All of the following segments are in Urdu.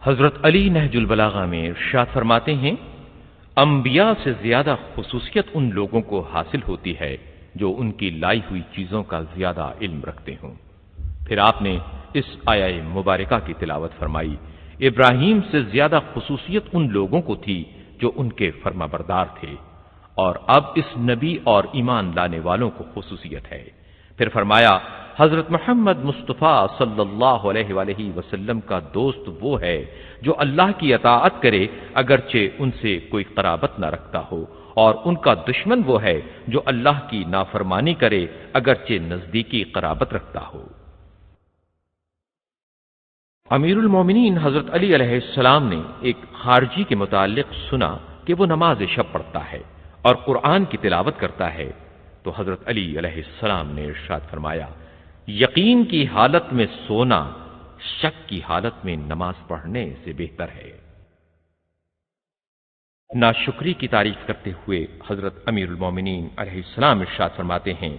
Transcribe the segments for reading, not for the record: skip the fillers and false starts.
حضرت علی نہج البلاغہ میں ارشاد فرماتے ہیں، انبیاء سے زیادہ خصوصیت ان لوگوں کو حاصل ہوتی ہے جو ان کی لائی ہوئی چیزوں کا زیادہ علم رکھتے ہوں۔ پھر آپ نے اس آیہ مبارکہ کی تلاوت فرمائی، ابراہیم سے زیادہ خصوصیت ان لوگوں کو تھی جو ان کے فرما بردار تھے، اور اب اس نبی اور ایمان لانے والوں کو خصوصیت ہے۔ پھر فرمایا، حضرت محمد مصطفیٰ صلی اللہ علیہ وآلہ وسلم کا دوست وہ ہے جو اللہ کی اطاعت کرے اگرچہ ان سے کوئی قرابت نہ رکھتا ہو، اور ان کا دشمن وہ ہے جو اللہ کی نافرمانی کرے اگرچہ نزدیکی قرابت رکھتا ہو۔ امیر المومنین حضرت علی علیہ السلام نے ایک خارجی کے متعلق سنا کہ وہ نماز شب پڑھتا ہے اور قرآن کی تلاوت کرتا ہے، تو حضرت علی علیہ السلام نے ارشاد فرمایا، یقین کی حالت میں سونا شک کی حالت میں نماز پڑھنے سے بہتر ہے۔ ناشکری کی تعریف کرتے ہوئے حضرت امیر المومنین علیہ السلام ارشاد فرماتے ہیں،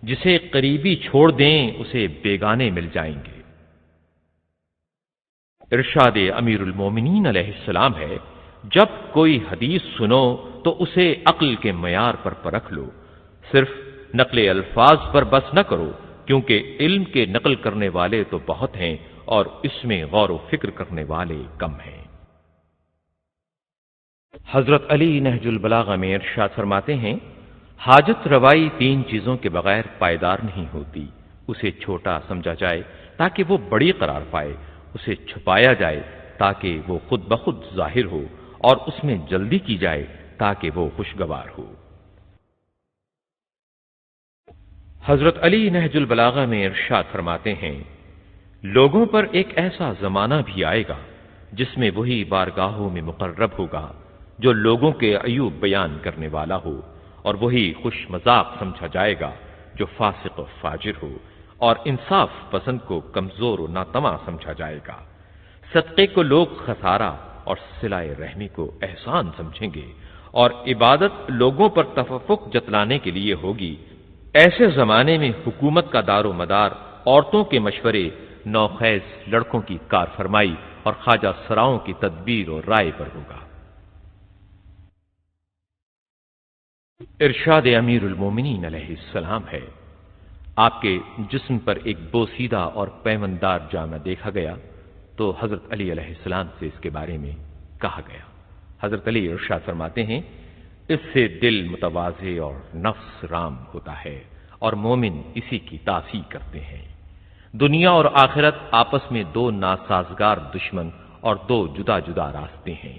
جسے قریبی چھوڑ دیں اسے بیگانے مل جائیں گے۔ ارشاد امیر المومنین علیہ السلام ہے، جب کوئی حدیث سنو تو اسے عقل کے معیار پر پرکھ لو، صرف نقل الفاظ پر بس نہ کرو، کیونکہ علم کے نقل کرنے والے تو بہت ہیں اور اس میں غور و فکر کرنے والے کم ہیں۔ حضرت علی نہج البلاغہ میں ارشاد فرماتے ہیں، حاجت روائی 3 چیزوں کے بغیر پائیدار نہیں ہوتی، اسے چھوٹا سمجھا جائے تاکہ وہ بڑی قرار پائے، اسے چھپایا جائے تاکہ وہ خود بخود ظاہر ہو، اور اس میں جلدی کی جائے تاکہ وہ خوشگوار ہو۔ حضرت علی نہج البلاغہ میں ارشاد فرماتے ہیں، لوگوں پر ایک ایسا زمانہ بھی آئے گا جس میں وہی بارگاہوں میں مقرب ہوگا جو لوگوں کے عیوب بیان کرنے والا ہو، اور وہی خوش مذاق سمجھا جائے گا جو فاسق و فاجر ہو، اور انصاف پسند کو کمزور و ناتواں سمجھا جائے گا۔ صدقے کو لوگ خسارہ اور صلہ رحمی کو احسان سمجھیں گے، اور عبادت لوگوں پر تفوق جتلانے کے لیے ہوگی۔ ایسے زمانے میں حکومت کا دار و مدار عورتوں کے مشورے، نوخیز لڑکوں کی کار فرمائی اور خواجہ سراؤں کی تدبیر اور رائے پر ہوگا۔ ارشاد امیر المومنین علیہ السلام ہے، آپ کے جسم پر ایک بوسیدہ اور پیوندار جامہ دیکھا گیا تو حضرت علی علیہ السلام سے اس کے بارے میں کہا گیا۔ حضرت علی ارشاد فرماتے ہیں، اس سے دل متواضع اور نفس رام ہوتا ہے، اور مومن اسی کی تعصیب کرتے ہیں۔ دنیا اور آخرت آپس میں 2 ناسازگار دشمن اور 2 جدا جدا راستے ہیں،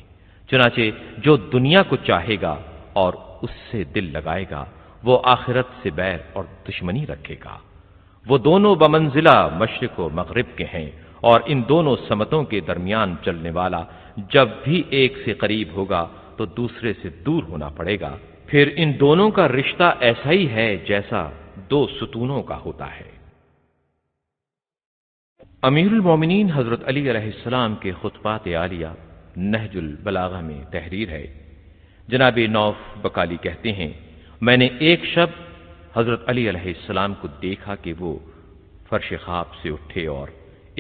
چنانچہ جو دنیا کو چاہے گا اور اس سے دل لگائے گا وہ آخرت سے بیر اور دشمنی رکھے گا۔ وہ دونوں بمنزلہ مشرق و مغرب کے ہیں، اور ان دونوں سمتوں کے درمیان چلنے والا جب بھی ایک سے قریب ہوگا تو دوسرے سے دور ہونا پڑے گا۔ پھر ان دونوں کا رشتہ ایسا ہی ہے جیسا 2 ستونوں کا ہوتا ہے۔ امیر المومنین حضرت علی علیہ السلام کے خطبات عالیہ نہج البلاغہ میں تحریر ہے۔ جناب نوف بکالی کہتے ہیں، میں نے ایک شب حضرت علی علیہ السلام کو دیکھا کہ وہ فرش خواب سے اٹھے اور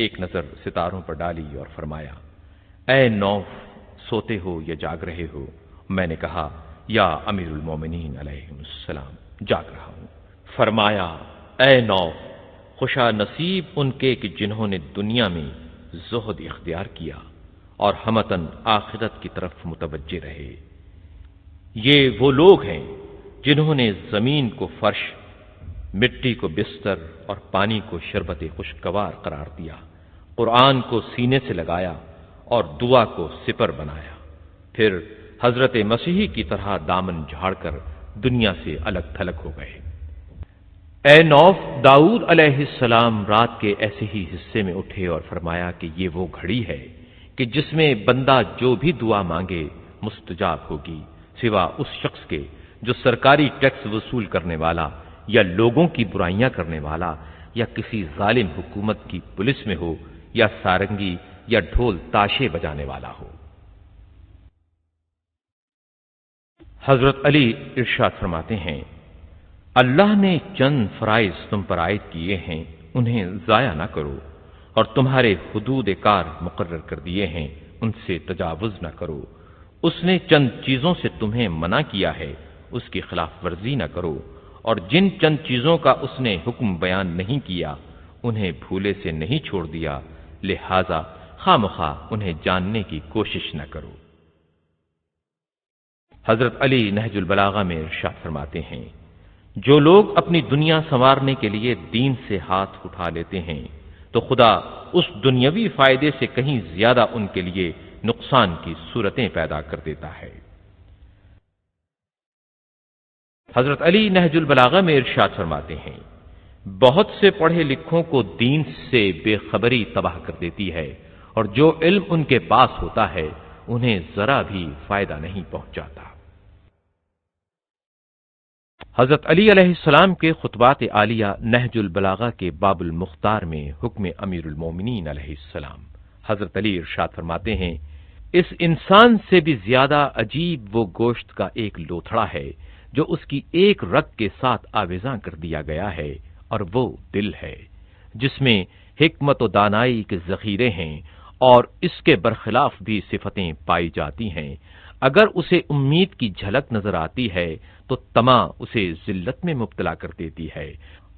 ایک نظر ستاروں پر ڈالی اور فرمایا، اے نوف، سوتے ہو یا جاگ رہے ہو؟ میں نے کہا، یا امیر المومنین علیہ السلام، جاگ رہا ہوں۔ فرمایا، اے نوف، خوشا نصیب ان کے کہ جنہوں نے دنیا میں زہد اختیار کیا اور ہمتن آخرت کی طرف متوجہ رہے۔ یہ وہ لوگ ہیں جنہوں نے زمین کو فرش، مٹی کو بستر اور پانی کو شربت خوشگوار قرار دیا، قرآن کو سینے سے لگایا اور دعا کو سپر بنایا، پھر حضرت مسیح کی طرح دامن جھاڑ کر دنیا سے الگ تھلگ ہو گئے۔ اے نوف، داؤد علیہ السلام رات کے ایسے ہی حصے میں اٹھے اور فرمایا کہ یہ وہ گھڑی ہے کہ جس میں بندہ جو بھی دعا مانگے مستجاب ہوگی، سوا اس شخص کے جو سرکاری ٹیکس وصول کرنے والا یا لوگوں کی برائیاں کرنے والا یا کسی ظالم حکومت کی پولیس میں ہو یا سارنگی یا ڈھول تاشے بجانے والا ہو۔ حضرت علی ارشاد فرماتے ہیں، اللہ نے چند فرائض تم پر عائد کیے ہیں، انہیں ضائع نہ کرو۔ اور تمہارے حدود کار مقرر کر دیے ہیں، ان سے تجاوز نہ کرو۔ اس نے چند چیزوں سے تمہیں منع کیا ہے، اس کی خلاف ورزی نہ کرو، اور جن چند چیزوں کا اس نے حکم بیان نہیں کیا انہیں بھولے سے نہیں چھوڑ دیا، لہذا خواہ انہیں جاننے کی کوشش نہ کرو۔ حضرت علی نہج البلاغہ میں ارشاد فرماتے ہیں، جو لوگ اپنی دنیا سنوارنے کے لیے دین سے ہاتھ اٹھا لیتے ہیں تو خدا اس دنیاوی فائدے سے کہیں زیادہ ان کے لیے نقصان کی صورتیں پیدا کر دیتا ہے۔ حضرت علی نہج البلاغہ میں ارشاد فرماتے ہیں، بہت سے پڑھے لکھوں کو دین سے بے خبری تباہ کر دیتی ہے، اور جو علم ان کے پاس ہوتا ہے انہیں ذرا بھی فائدہ نہیں پہنچاتا۔ حضرت علی علیہ السلام کے خطبات عالیہ نہج البلاغہ کے باب المختار میں حکم امیر المومنین علیہ السلام، حضرت علی ارشاد فرماتے ہیں، اس انسان سے بھی زیادہ عجیب وہ گوشت کا ایک لوتھڑا ہے جو اس کی ایک رگ کے ساتھ آویزاں کر دیا گیا ہے، اور وہ دل ہے جس میں حکمت و دانائی کے ذخیرے ہیں اور اس کے برخلاف بھی صفتیں پائی جاتی ہیں۔ اگر اسے امید کی جھلک نظر آتی ہے تو طمع اسے ذلت میں مبتلا کر دیتی ہے،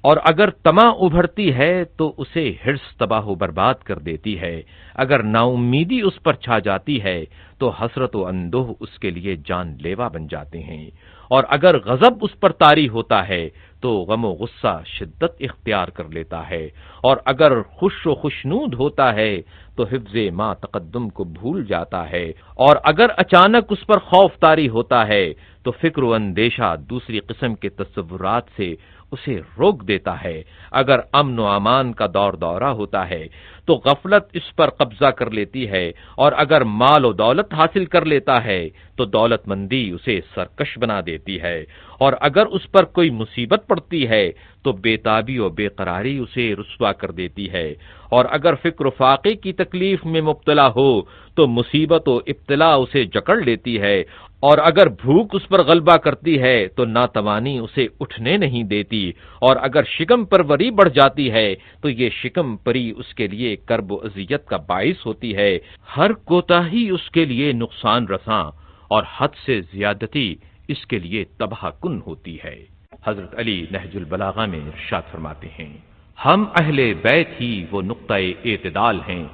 اور اگر طمع ابھرتی ہے تو اسے حرص تباہ و برباد کر دیتی ہے۔ اگر نا امیدی اس پر چھا جاتی ہے تو حسرت و اندوہ اس کے لیے جان لیوا بن جاتے ہیں، اور اگر غضب اس پر طاری ہوتا ہے تو غم و غصہ شدت اختیار کر لیتا ہے، اور اگر خوش و خوشنود ہوتا ہے تو حفظ ما تقدم کو بھول جاتا ہے، اور اگر اچانک اس پر خوف طاری ہوتا ہے تو فکر و اندیشہ دوسری قسم کے تصورات سے اسے روک دیتا ہے۔ اگر امن و امان کا دور دورہ ہوتا ہے تو غفلت اس پر قبضہ کر لیتی ہے، اور اگر مال و دولت حاصل کر لیتا ہے تو دولت مندی اسے سرکش بنا دیتی ہے، اور اگر اس پر کوئی مصیبت پڑتی ہے تو بے تابی و بے قراری اسے رسوا کر دیتی ہے، اور اگر فکر و فاقے کی تکلیف میں مبتلا ہو تو مصیبت و ابتلا اسے جکڑ لیتی ہے، اور اگر بھوک اس پر غلبہ کرتی ہے تو ناتوانی اسے اٹھنے نہیں دیتی، اور اگر شکم پروری بڑھ جاتی ہے تو یہ شکم پری اس کے لیے کرب و اذیت کا باعث ہوتی ہے۔ ہر کوتاہی اس کے لیے نقصان رساں، اور حد سے زیادتی اس کے لیے تباہ کن ہوتی ہے۔ حضرت علی نہج البلاغہ میں ارشاد فرماتے ہیں، ہم اہل بیت ہی وہ نقطۂ اعتدال ہیں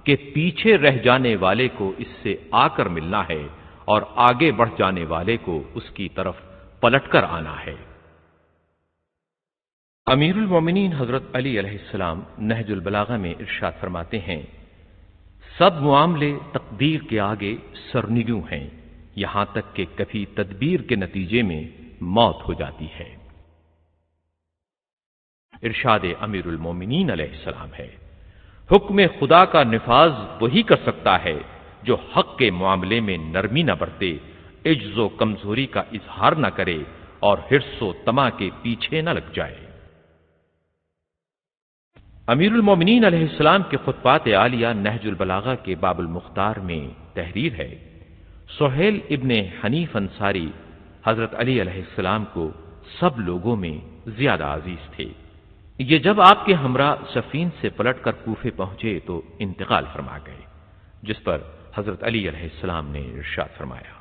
کہ پیچھے رہ جانے والے کو اس سے آ کر ملنا ہے اور آگے بڑھ جانے والے کو اس کی طرف پلٹ کر آنا ہے۔ امیر المومنین حضرت علی علیہ السلام نہج البلاغہ میں ارشاد فرماتے ہیں، سب معاملے تقدیر کے آگے سرنگوں ہیں، یہاں تک کہ کبھی تدبیر کے نتیجے میں موت ہو جاتی ہے۔ ارشاد امیر المومنین علیہ السلام ہے، حکم خدا کا نفاذ وہی کر سکتا ہے جو حق کے معاملے میں نرمی نہ برتے، عجز و کمزوری کا اظہار نہ کرے، اور حرص و طمع کے پیچھے نہ لگ جائے۔ امیر المومنین علیہ السلام کے خطبات عالیہ نہج البلاغہ کے باب المختار میں تحریر ہے، سہیل ابن حنیف انصاری حضرت علی علیہ السلام کو سب لوگوں میں زیادہ عزیز تھے۔ یہ جب آپ کے ہمراہ سفین سے پلٹ کر کوفے پہنچے تو انتقال فرما گئے، جس پر حضرت علی علیہ السلام نے ارشاد فرمایا،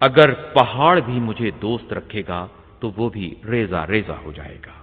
اگر پہاڑ بھی مجھے دوست رکھے گا تو وہ بھی ریزہ ریزہ ہو جائے گا۔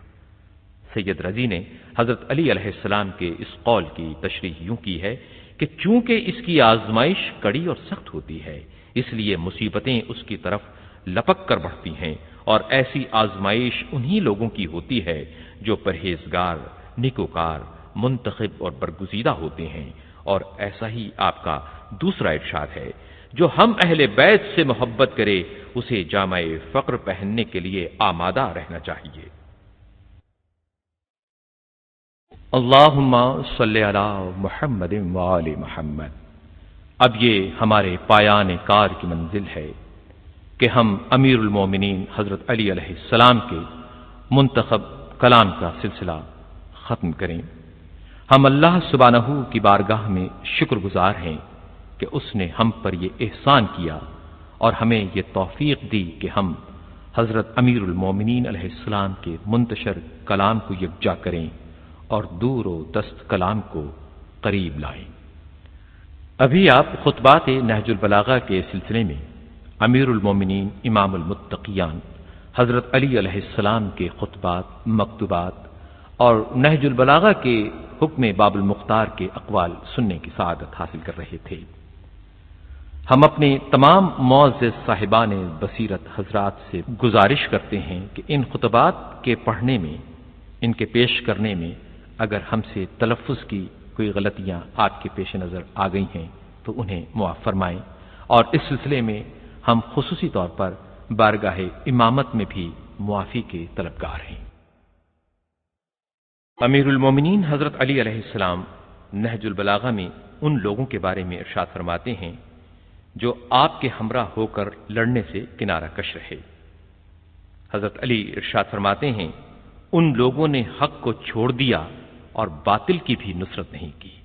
سید رضی نے حضرت علی علیہ السلام کے اس قول کی تشریح یوں کی ہے کہ چونکہ اس کی آزمائش کڑی اور سخت ہوتی ہے، اس لیے مصیبتیں اس کی طرف لپک کر بڑھتی ہیں، اور ایسی آزمائش انہی لوگوں کی ہوتی ہے جو پرہیزگار، نیکوکار، منتخب اور برگزیدہ ہوتے ہیں۔ اور ایسا ہی آپ کا دوسرا ارشاد ہے، جو ہم اہل بیت سے محبت کرے اسے جامع فقر پہننے کے لیے آمادہ رہنا چاہیے۔ اللہم صلی علی محمد وآل محمد۔ اب یہ ہمارے پایان کار کی منزل ہے کہ ہم امیر المومنین حضرت علی علیہ السلام کے منتخب کلام کا سلسلہ ختم کریں۔ ہم اللہ سبحانہ کی بارگاہ میں شکر گزار ہیں کہ اس نے ہم پر یہ احسان کیا اور ہمیں یہ توفیق دی کہ ہم حضرت امیر المومنین علیہ السلام کے منتشر کلام کو یکجا کریں اور دور و دست کلام کو قریب لائیں۔ ابھی آپ خطبات نہج البلاغہ کے سلسلے میں امیر المومنین امام المتقیان حضرت علی علیہ السلام کے خطبات، مکتوبات اور نہج البلاغہ کے حکم باب المختار کے اقوال سننے کی سعادت حاصل کر رہے تھے۔ ہم اپنے تمام معزز صاحبان بصیرت حضرات سے گزارش کرتے ہیں کہ ان خطبات کے پڑھنے میں، ان کے پیش کرنے میں اگر ہم سے تلفظ کی کوئی غلطیاں آپ کے پیش نظر آ گئی ہیں تو انہیں معاف فرمائیں، اور اس سلسلے میں ہم خصوصی طور پر بارگاہ امامت میں بھی معافی کے طلبگار ہیں۔ امیر المومنین حضرت علی علیہ السلام نہج البلاغہ میں ان لوگوں کے بارے میں ارشاد فرماتے ہیں جو آپ کے ہمراہ ہو کر لڑنے سے کنارہ کش رہے۔ حضرت علی ارشاد فرماتے ہیں ان لوگوں نے حق کو چھوڑ دیا اور باطل کی بھی نصرت نہیں کی۔